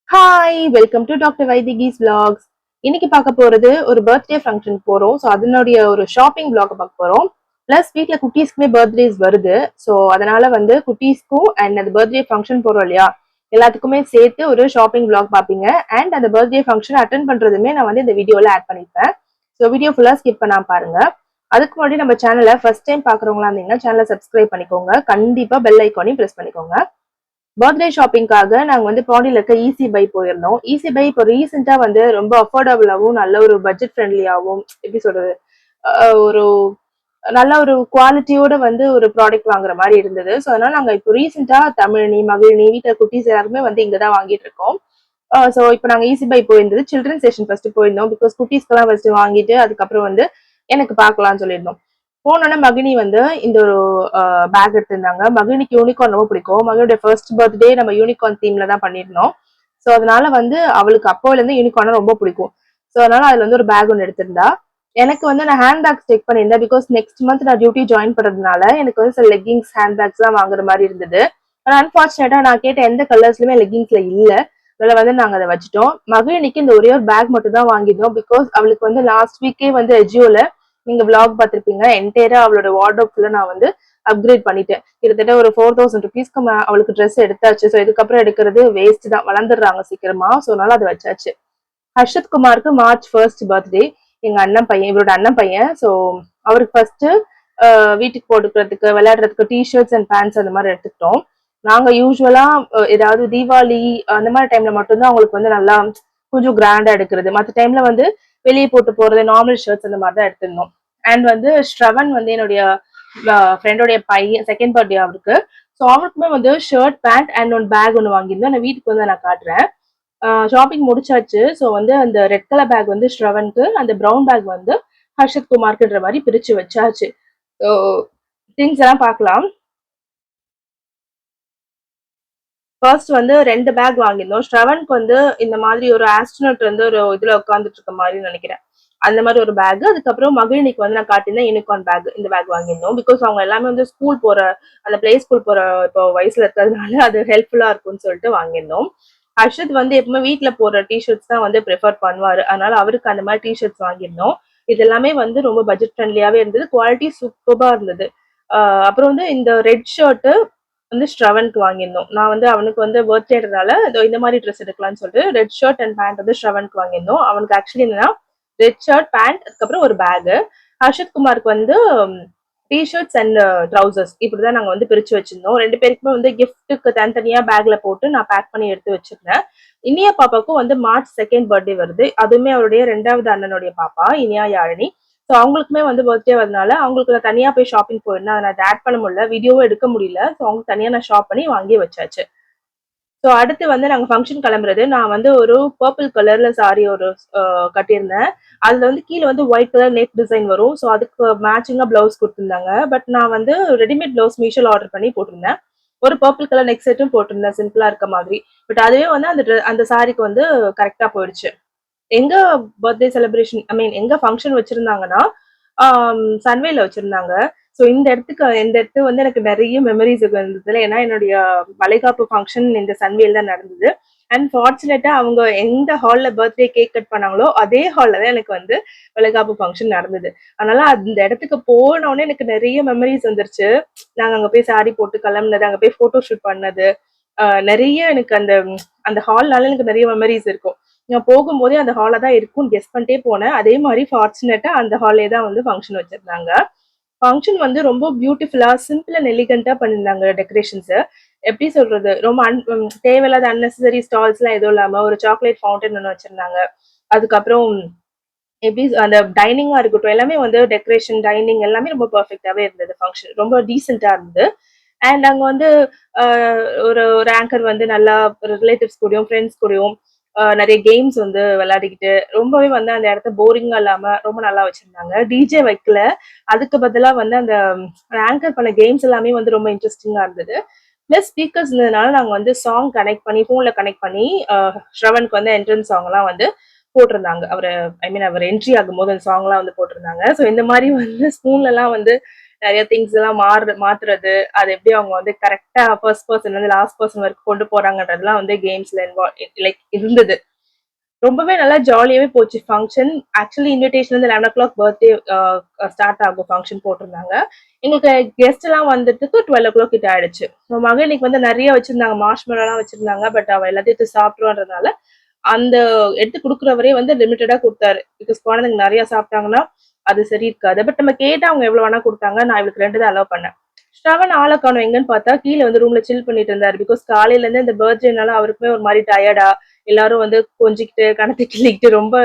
Hi welcome to doctor Vaidhiki's vlogs. இன்னைக்கு பார்க்க போறது ஒரு பர்த்டே ஃபங்க்ஷன் போறோம். ஸோ அதனுடைய ஒரு ஷாப்பிங் vlog பார்க்க போறோம். பிளஸ் வீட்டில் குட்டீஸ்க்குமே பர்த்டேஸ் வருது. ஸோ அதனால வந்து குட்டீஸ்க்கும் அண்ட் அந்த பர்த்டே ஃபங்க்ஷன் போறோம் இல்லையா, எல்லாத்துக்குமே சேர்த்து ஒரு ஷாப்பிங் vlog பார்ப்பீங்க. அண்ட் அந்த பர்த்டே ஃபங்க்ஷன் அட்டன் பண்றதுமே நான் வந்து இந்த வீடியோல ஆட் பண்ணிப்பேன். ஸோ வீடியோ ஃபுல்லா ஸ்கிப் பண்ணாம பாருங்க. அதுக்கு முன்னாடி நம்ம சேனலை ஃபர்ஸ்ட் டைம் பாக்குறவங்களா இருந்தீங்கன்னா சேனலை சப்ஸ்கிரைப் பண்ணிக்கோங்க. கண்டிப்பா பெல் ஐக்கானையும் பிரஸ் பண்ணிக்கோங்க. பர்த்டே ஷாப்பிங்காக நாங்க வந்து பாண்டியில இருக்க ஈஸி பை போயிருந்தோம். ஈஸி பை இப்போ ரீசெண்டா வந்து ரொம்ப அஃபோர்டபுளாகவும் நல்ல ஒரு பட்ஜெட் ஃப்ரெண்ட்லியாகவும் எப்படி சொல்றது, ஒரு நல்ல ஒரு குவாலிட்டியோட வந்து ஒரு ப்ராடக்ட் வாங்குற மாதிரி இருந்தது. ஸோ அதனால நாங்க இப்போ ரீசெண்டா தமிழினி மகிழினி வீட்டில் குட்டீஸ் எல்லாருமே வந்து இங்க தான் வாங்கிட்டு இருக்கோம். ஸோ இப்போ நாங்க ஈஸி பை போயிருந்தது சில்ட்ரன் செஷன் ஃபர்ஸ்ட் போயிருந்தோம். பிகாஸ் குட்டீஸ்க்கெல்லாம் ஃபர்ஸ்ட் வாங்கிட்டு அதுக்கப்புறம் வந்து எனக்கு பார்க்கலாம்னு சொல்லியிருந்தோம். போனோன்னே மகினி வந்து இந்த ஒரு பேக் எடுத்திருந்தாங்க. மகினிக்கு யூனிகார்ன் ரொம்ப பிடிக்கும். மகினியோட ஃபர்ஸ்ட் பர்த்டே நம்ம யூனிகார்ன் தீம்ல தான் பண்ணியிருந்தோம். ஸோ அதனால வந்து அவளுக்கு அப்போல இருந்து யூனிகார்ன் ரொம்ப பிடிக்கும். ஸோ அதனால அதுல வந்து ஒரு பேக் ஒன்று எடுத்திருந்தா. எனக்கு வந்து நான் ஹேண்ட் பேக்ஸ் செக் பண்ணியிருந்தேன். பிகாஸ் நெக்ஸ்ட் மந்த் நான் டியூட்டி ஜாயின் பண்றதுனால எனக்கு வந்து சில லெக்கிங்ஸ் ஹேண்ட் பேக்ஸ் தான் வாங்குற மாதிரி இருந்தது. ஆனால் அன்பார்ச்சுனேட்டா நான் கேட்ட எந்த கலர்ஸ்லயுமே லெக்கிங்ஸ்ல இல்ல. அதில் வந்து நாங்கள் அதை வச்சுட்டோம். மகிழினிக்கு இந்த ஒரே ஒரு பேக் மட்டும் தான் வாங்கியிருந்தோம். பிகாஸ் அவளுக்கு வந்து லாஸ்ட் வீக்கே வந்து எஜியோல நீங்க vlog பார்த்திருப்பீங்க, என்டையரா அவளோட வார்ட்ரோப் ஃபுல்லா நான் வந்து அப்கிரேட் பண்ணிட்டேன். கிட்டத்தட்ட ஒரு 4000 ருபீஸ்க்கு அவளுக்கு ட்ரெஸ் எடுத்தாச்சு. ஸோ இதுக்கப்புறம் எடுக்கிறது வேஸ்ட் தான், வளர்ந்துடுறாங்க சீக்கிரமா. ஸோ அதனால அதை வச்சாச்சு. ஹர்ஷத் குமாருக்கு மார்ச் 1 பர்த்டே. எங்க அண்ணன் பையன், இவரோட அண்ணன் பையன். ஸோ அவருக்கு ஃபர்ஸ்ட் வீட்டுக்கு போட்டுக்கிறதுக்கு விளையாடுறதுக்கு டிஷர்ட்ஸ் அண்ட் பேண்ட்ஸ் அந்த மாதிரி எடுத்துக்கிட்டோம். நாங்க யூஸ்வலா ஏதாவது தீபாவளி அந்த மாதிரி டைம்ல மட்டும்தான் அவங்களுக்கு வந்து நல்லா கொஞ்சம் கிராண்டா எடுக்கிறது. மற்ற டைம்ல வந்து வெளியே போட்டு போறது நார்மல் ஷர்ட்ஸ் அந்த மாதிரி தான் எடுத்திருந்தோம். அண்ட் வந்து ஸ்ரவன் வந்து என்னுடைய ஃப்ரெண்டோடைய பையன், செகண்ட் பர்த்டே அவருக்கு. ஸோ அவருக்குமே வந்து shirt pant and one bag ஒன்று வாங்கியிருந்தோம். நான் வீட்டுக்கு வந்து நான் காட்டுறேன். ஷாப்பிங் முடிச்சாச்சு. ஸோ வந்து அந்த ரெட் கலர் பேக் வந்து ஸ்ரவனுக்கு, அந்த ப்ரௌன் பேக் வந்து ஹர்ஷத் குமார்க்குன்ற மாதிரி பிரிச்சு வச்சாச்சு. ஸோ திங்ஸ் எல்லாம் பார்க்கலாம். ஃபர்ஸ்ட் வந்து 2 பேக் வாங்கியிருந்தோம். ஸ்ரவனுக்கு வந்து இந்த மாதிரி ஒரு ஆஸ்ட்ரோனட் வந்து ஒரு இதுல உட்காந்துட்டு இருக்க மாதிரி நினைக்கிறேன். அந்த மாதிரி ஒரு பேக். அதுக்கப்புறம் மகிழினிக்கு வந்து நான் காட்டியிருந்தேன் யூனிகார்ன் பேக். இந்த பேக் வாங்கியிருந்தோம். பிகாஸ் அவங்க எல்லாமே வந்து ஸ்கூல் போற, அந்த பிளே ஸ்கூல் போற இப்போ வயசுல இருக்கிறதுனால அது ஹெல்ப்ஃபுல்லா இருக்கும்னு சொல்லிட்டு வாங்கியிருந்தோம். ஹர்ஷத் வந்து எப்பவுமே வீட்டுல போற டிஷர்ட்ஸ் தான் வந்து ப்ரிஃபர் பண்ணுவாரு. அதனால அவருக்கு அந்த மாதிரி டிஷர்ட்ஸ் வாங்கியிருந்தோம். இது எல்லாமே வந்து ரொம்ப பட்ஜெட் ஃப்ரெண்ட்லியாவே இருந்தது. குவாலிட்டி சூப்பரா இருந்தது. அப்புறம் வந்து இந்த ரெட் ஷர்ட் வந்து ஸ்ரவனுக்கு வாங்கியிருந்தோம். நான் வந்து அவனுக்கு வந்து பர்த்டேன்றனால இந்த மாதிரி ட்ரெஸ் எடுக்கலாம்னு சொல்லிட்டு ரெட் ஷர்ட் அண்ட் பேண்ட் வந்து ஸ்ரவனுக்கு வாங்கியிருந்தோம். அவனுக்கு ஆக்சுவலி என்னன்னா ரெட் ஷர்ட் பேண்ட் அதுக்கப்புறம் ஒரு பேக். ஹர்ஷத் குமாருக்கு வந்து டிஷர்ட்ஸ் அண்ட் ட்ரௌசர்ஸ் இப்படிதான் நாங்க வந்து பிரிச்சு வச்சிருந்தோம். 2 பேருக்குமே வந்து கிஃப்ட்டுக்கு தனித்தனியா பேக்ல போட்டு நான் பேக் பண்ணி எடுத்து வச்சிருந்தேன். இனியா பாப்பாவுக்கும் வந்து மார்ச் 2 பர்த்டே வருது. அதுவுமே அவருடைய 2வது அண்ணனுடைய பாப்பா இனியா யாழினி. ஸோ அவங்களுக்குமே வந்து பர்த்டே வரதுனால அவங்களுக்கு நான் தனியா போய் ஷாப்பிங் போயிருந்தேன். அதை நான் ஆட் பண்ண முடியல, வீடியோவும் எடுக்க முடியல. ஸோ அவங்களுக்கு தனியா நான் ஷாப் பண்ணி வாங்கி வச்சாச்சு. ஸோ அடுத்து வந்து நாங்க ஃபங்க்ஷன் கிளம்புறது. நான் வந்து ஒரு பர்பிள் கலர்ல சாரி ஒரு கட்டியிருந்தேன். அதுல வந்து கீழே வந்து ஒயிட் கலர் நெக் டிசைன் வரும். ஸோ அதுக்கு மேட்சிங்கா பிளவுஸ் கொடுத்துருந்தாங்க. பட் நான் வந்து ரெடிமேட் பிளவுஸ் மீஷோல ஆர்டர் பண்ணி போட்டிருந்தேன். ஒரு பர்பிள் கலர் நெக் செட்டும் போட்டிருந்தேன் சிம்பிளா இருக்க மாதிரி. பட் அதுவே வந்து அந்த சாரிக்கு வந்து கரெக்டா போயிடுச்சு. எங்க பர்த்டே செலிப்ரேஷன், ஐ மீன் எங்க ஃபங்க்ஷன் வச்சிருந்தாங்கன்னா சன்வேல வச்சிருந்தாங்க. ஸோ இந்த இடத்து வந்து எனக்கு நிறைய மெமரிஸ் இருந்தது. ஏன்னா என்னுடைய வளைகாப்பு ஃபங்க்ஷன் இந்த சன்வேல் தான் நடந்தது. அண்ட் ஃபார்ச்சுனேட்டா அவங்க எந்த ஹால்ல பர்த்டே கேக் கட் பண்ணாங்களோ அதே ஹால்ல தான் எனக்கு வந்து வளைகாப்பு ஃபங்க்ஷன் நடந்தது. அதனால அந்த இடத்துக்கு போனோடனே எனக்கு நிறைய மெமரிஸ் வந்துருச்சு. நாங்க அங்க போய் சாரி போட்டு கிளம்புனது, அங்க போய் போட்டோ ஷூட் பண்ணது, நிறைய எனக்கு அந்த அந்த ஹால்னால எனக்கு நிறைய மெமரிஸ் இருக்கும். நான் போகும்போதே அந்த ஹால்ல தான் இருக்கும்னு கெஸ் பண்ணிட்டே போனேன். அதே மாதிரி ஃபார்ச்சுனேட்டா அந்த ஹால்லே தான் வந்து ஃபங்க்ஷன் வச்சிருந்தாங்க. ஃபங்க்ஷன் வந்து ரொம்ப பியூட்டிஃபுல்லா சிம்பிள் அண்ட் எலிகண்டா பண்ணியிருந்தாங்க டெக்கரேஷன்ஸ். எப்படி சொல்றது, ரொம்ப தேவையில்லாத அன்னெசரி ஸ்டால்ஸ் எல்லாம் எதுவும் இல்லாம ஒரு சாக்லேட் ஃபவுண்டன் ஒன்று வச்சிருந்தாங்க. அதுக்கப்புறம் எப்படி அந்த டைனிங்கா இருக்கட்டும், எல்லாமே வந்து டெக்கரேஷன் டைனிங் எல்லாமே ரொம்ப பர்ஃபெக்டாவே இருந்தது. ஃபங்க்ஷன் ரொம்ப டீசெண்டா இருந்தது. அண்ட் அங்க வந்து ஒரு ஒரு ஆங்கர் வந்து நல்லா ரிலேட்டிவ்ஸ் கூடயும் ஃப்ரெண்ட்ஸ் கூடயும் நிறைய கேம்ஸ் வந்து விளையாடிக்கிட்டு ரொம்பவே வந்து அந்த இடத்த போரிங்கா இல்லாம ரொம்ப நல்லா வச்சிருந்தாங்க. டிஜே வைக்கல, அதுக்கு பதிலா வந்து அந்த ஆங்கர் பண்ண கேம்ஸ் எல்லாமே வந்து ரொம்ப இன்ட்ரெஸ்டிங்கா இருந்தது. பிளஸ் ஸ்பீக்கர்ஸ் இருந்ததுனால நாங்க வந்து சாங் கனெக்ட் பண்ணி போன்ல கனெக்ட் பண்ணி ஸ்ரவனுக்கு வந்து என்ட்ரன்ஸ் சாங் எல்லாம் வந்து போட்டிருந்தாங்க. அவர் ஐ மீன் அவர் என்ட்ரி ஆகும்போது அந்த சாங் எல்லாம் வந்து போட்டிருந்தாங்க. ஸோ இந்த மாதிரி வந்து ஸ்பூன்ல எல்லாம் வந்து நிறைய திங்ஸ் எல்லாம் மாத்துறது, அது எப்படி அவங்க வந்து கரெக்டா ஃபர்ஸ்ட் பர்சன் வந்து லாஸ்ட் பர்சன் வரைக்கும் கொண்டு போறாங்கன்றதுலாம் வந்து கேம்ஸ்ல லைக் இருந்தது. ரொம்பவே நல்லா ஜாலியாவே போச்சு ஃபங்க்ஷன். ஆக்சுவலி இன்விடேஷன் வந்து 11:00 பர்த்டே ஸ்டார்ட் ஆகும் ஃபங்க்ஷன் போட்டிருந்தாங்க. எங்களுக்கு கெஸ்ட் எல்லாம் வந்ததுக்கு 12:00 கிட்ட ஆயிடுச்சு. மகள் இன்னைக்கு வந்து நிறைய வச்சிருந்தாங்க, மார்ஷ்மெலோலாம் வச்சிருந்தாங்க. பட் அவ எல்லாத்தையும் எடுத்து சாப்பிட்டுருவன்றதுனால அந்த எடுத்து குடுக்குறவரே வந்து லிமிட்டடா குடுத்தாரு. பிகாஸ் குழந்தைங்க நிறைய சாப்பிட்டாங்கன்னா அது சரி இருக்காது. பட் நம்ம கேட்டா அவங்க எவ்வளவு வேணா குடுத்தாங்க. நான் இவளுக்கு 2 தான் அலோவ் பண்ணேன். ஸ்ரவன் ஆள காணோம் எங்கன்னு பார்த்தா கீழ வந்து ரூம்ல சில் பண்ணிட்டு இருந்தாரு. பிகாஸ் காலையில இருந்து இந்த பர்த்டேனால அவருக்குமே ஒரு மாதிரி டயர்டா எல்லாரும் வந்து கொஞ்சிக்கிட்டு கணத்தை கிள்ளிக்கிட்டு ரொம்ப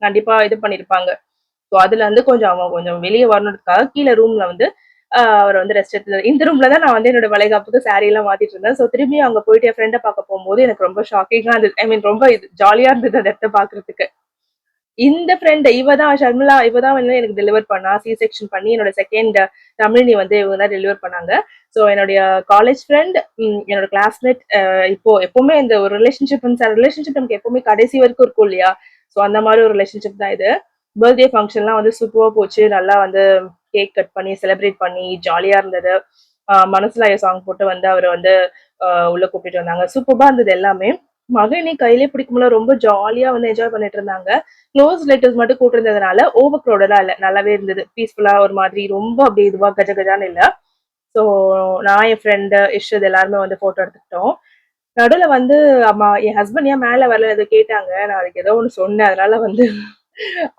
கண்டிப்பா இது பண்ணிருப்பாங்க. ஸோ அதுல வந்து கொஞ்சம் அவன் கொஞ்சம் வெளியே வரணுன்றதுக்காக கீழே ரூம்ல வந்து அவர் வந்து ரெஸ்ட் எடுத்து இந்த ரூம்ல தான் நான் வந்து என்னோட வளைகாப்புக்கு சாரி எல்லாம் மாத்திட்டு இருந்தேன். ஸோ திரும்பி அங்க போயிட்டு என் ஃப்ரெண்டை பார்க்க போகும்போது எனக்கு ரொம்ப ஷாக்கிங்கா இருந்தது. ஐ மீன் ரொம்ப இது ஜாலியா இருந்தது அந்த இடத்த பாக்குறதுக்கு. இந்த ஃப்ரெண்ட் இவ தான் ஷர்மிளா, இவ தான் வந்து எனக்கு டெலிவர் பண்ணா. சி செக்ஷன் பண்ணி என்னோட செகண்ட் தமிழினி வந்து இவங்க தான் டெலிவர் பண்ணாங்க. ஸோ என்னுடைய காலேஜ் ஃப்ரெண்ட், என்னோட கிளாஸ்மேட். இப்போ எப்பவுமே இந்த ஒரு ரிலேஷன்ஷிப் நமக்கு எப்பவுமே கடைசி வரைக்கும் இருக்கும் இல்லையா? ஸோ அந்த மாதிரி ஒரு ரிலேஷன்ஷிப் தான் இது. பர்த்டே ஃபங்க்ஷன்லாம் வந்து சூப்பரா போச்சு. நல்லா வந்து கேக் கட் பண்ணி செலிப்ரேட் பண்ணி ஜாலியா இருந்தது. மனசுலாய சாங் போட்டு வந்து அவர் வந்து உள்ள கூப்பிட்டு வந்தாங்க. சூப்பரா இருந்தது எல்லாமே. மகனை கையிலே பிடிக்கும்போது ரொம்ப ஜாலியா வந்து என்ஜாய் பண்ணிட்டு இருந்தாங்க. க்ளோஸ் ரிலேட்டிவ்ஸ் மட்டும் கூட்டிருந்ததுனால ஓவர் க்ரௌடடா இல்ல, நல்லாவே இருந்தது. பீஸ்ஃபுல்லா ஒரு மாதிரி ரொம்ப அப்படி இதுவா கஜ கஜான்னு இல்ல. ஸோ நான் என் ஃப்ரெண்டு இஷ்ரத் எல்லாருமே வந்து போட்டோ எடுத்துக்கிட்டோம். நடுவுல வந்து அம்மா என் ஹஸ்பண்ட் ஏன் மேல வரல அது கேட்டாங்க. நான் அதுக்கு ஏதோ ஒண்ணு சொன்னேன். அதனால வந்து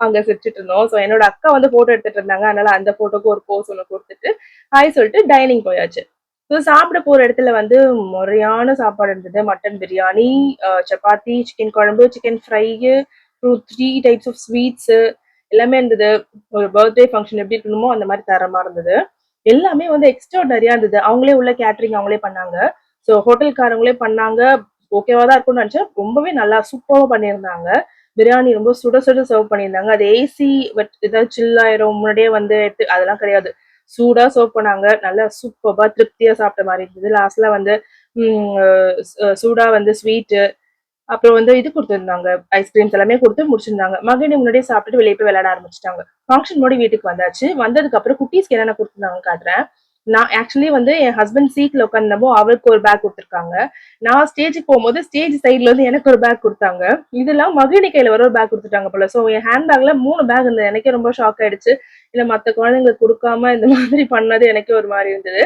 அங்க சிரிச்சுட்டு இருந்தோம். ஸோ என்னோட அக்கா வந்து போட்டோ எடுத்துட்டு இருந்தாங்க. அதனால அந்த போட்டோக்கு ஒரு போஸ் ஒன்று கொடுத்துட்டு ஹாய் சொல்லிட்டு டைனிங் போயாச்சு. ஸோ சாப்பிட போற இடத்துல வந்து முறையான சாப்பாடு இருந்தது. மட்டன் பிரியாணி, சப்பாத்தி, சிக்கன் குழம்பு, chicken fry, 3 types of sweets எல்லாமே இருந்தது. ஒரு பர்த்டே ஃபங்க்ஷன் எப்படி இருக்கணுமோ அந்த மாதிரி தரமா இருந்தது. எல்லாமே வந்து எக்ஸ்ட்ராடனரியா இருந்தது. அவங்களே உள்ள கேட்டரிங் அவங்களே பண்ணாங்க. ஸோ ஹோட்டல்காரங்களே பண்ணாங்க. ஓகேவா தான் இருக்கும்னு நினைச்சேன். ரொம்பவே நல்லா சூப்பரா பண்ணியிருந்தாங்க. பிரியாணி ரொம்ப சுட சுட சர்வ் பண்ணியிருந்தாங்க. அது ஏசி பட் ஏதாவது சில் ஆயிரும் முன்னாடியே வந்து எடுத்து அதெல்லாம் கிடையாது. சூடா சர்வ் பண்ணாங்க. நல்லா சூப்பரா திருப்தியா சாப்பிட்ட மாதிரி இருந்தது. லாஸ்ட்ல வந்து சூடா வந்து ஸ்வீட், அப்புறம் வந்து இது குடுத்திருந்தாங்க. ஐஸ்கிரீம்ஸ் எல்லாமே குடுத்து முடிச்சிருந்தாங்க. மகிழினி முன்னாடியே சாப்பிட்டுட்டு வெளிய போய் விளையாட ஆரம்பிச்சுட்டாங்க. ஃபங்ஷன் முடிய வீட்டுக்கு வந்தாச்சு. வந்ததுக்கு அப்புறம் குட்டீஸ்க்கு என்னென்ன குடுத்திருந்தாங்கன்னு காட்டுறேன். நான் ஆக்சுவலி வந்து என் ஹஸ்பண்ட் சீட்ல உட்கார்ந்தப்போ அவருக்கு ஒரு பேக் குடுத்திருக்காங்க. நான் ஸ்டேஜ்க்கு போகும்போது ஸ்டேஜ் சைடுல இருந்து எனக்கு ஒரு பேக் குடுத்தாங்க. இதெல்லாம் மகிழினி கையில வர ஒரு பேக் குடுத்துட்டாங்க போல. ஸோ என் ஹேண்ட் பேக்ல 3 பேக் இருந்தது. எனக்கே ரொம்ப ஷாக் ஆயிடுச்சு. இல்ல மத்த குழந்தைங்களுக்கு குடுக்காம இந்த மாதிரி பண்ணது எனக்கே ஒரு மாரி இருந்தது.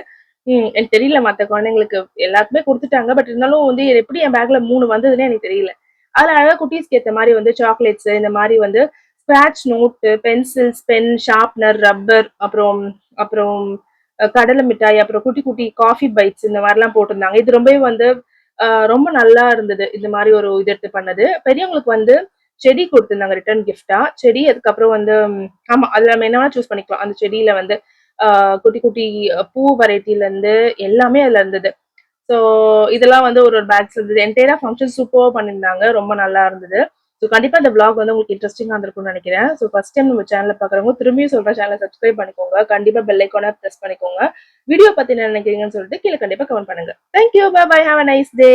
எனக்கு தெரியல மத்த குழந்தைங்களுக்கு எல்லாருக்குமே குடுத்துட்டாங்க. பட் இருந்தாலும் வந்து எப்படி என் பேக்ல 3 வந்ததுன்னே எனக்கு தெரியல. அதுல அழகா குட்டீஸ்க்கு ஏத்த மாதிரி வந்து சாக்லேட்ஸ் இந்த மாதிரி வந்து scratch note, pencils, pen, sharpener, rubber, அப்புறம் அப்புறம் கடலை மிட்டாய், அப்புறம் குட்டி குட்டி காஃபி பைட்ஸ் இந்த மாதிரிலாம் போட்டிருந்தாங்க. இது ரொம்பவே வந்து ரொம்ப நல்லா இருந்தது. இந்த மாதிரி ஒரு இது எடுத்து பண்ணது. பெரியவங்களுக்கு வந்து செடி கொடுத்திருந்தாங்க ரிட்டர்ன் கிஃப்ட்டா. செடி அதுக்கப்புறம் வந்து ஆமா அதுல நம்ம என்ன வேணா சூஸ் பண்ணிக்கலாம். அந்த செடியில வந்து குட்டி குட்டி பூ வெரைட்டில இருந்து எல்லாமே அதுல இருந்தது. ஸோ இதெல்லாம் வந்து ஒரு ஒரு பேக்ஸ் இருந்தது. என்டையரா ஃபங்க்ஷன் சூப்பரா பண்ணியிருந்தாங்க. ரொம்ப நல்லா இருந்தது. ஸோ கண்டிப்பா இந்த விளாக் வந்து உங்களுக்கு இன்ட்ரெஸ்டிங்கா இருந்திருக்கும்னு நினைக்கிறேன். ஸோ ஃபர்ஸ்ட் டைம் நம்ம சேனல பார்க்குறவங்க திரும்பியும் சொல்றேன், சேனலை சப்ஸ்கிரைப் பண்ணிக்கோங்க. கண்டிப்பா பெல் ஐக்கான பிரஸ் பண்ணிக்கோங்க. வீடியோ பத்தி என்ன நினைக்கிறீங்கன்னு சொல்லிட்டு கீழே கண்டிப்பா கமெண்ட் பண்ணுங்க. Thank you, bye bye, have a nice day.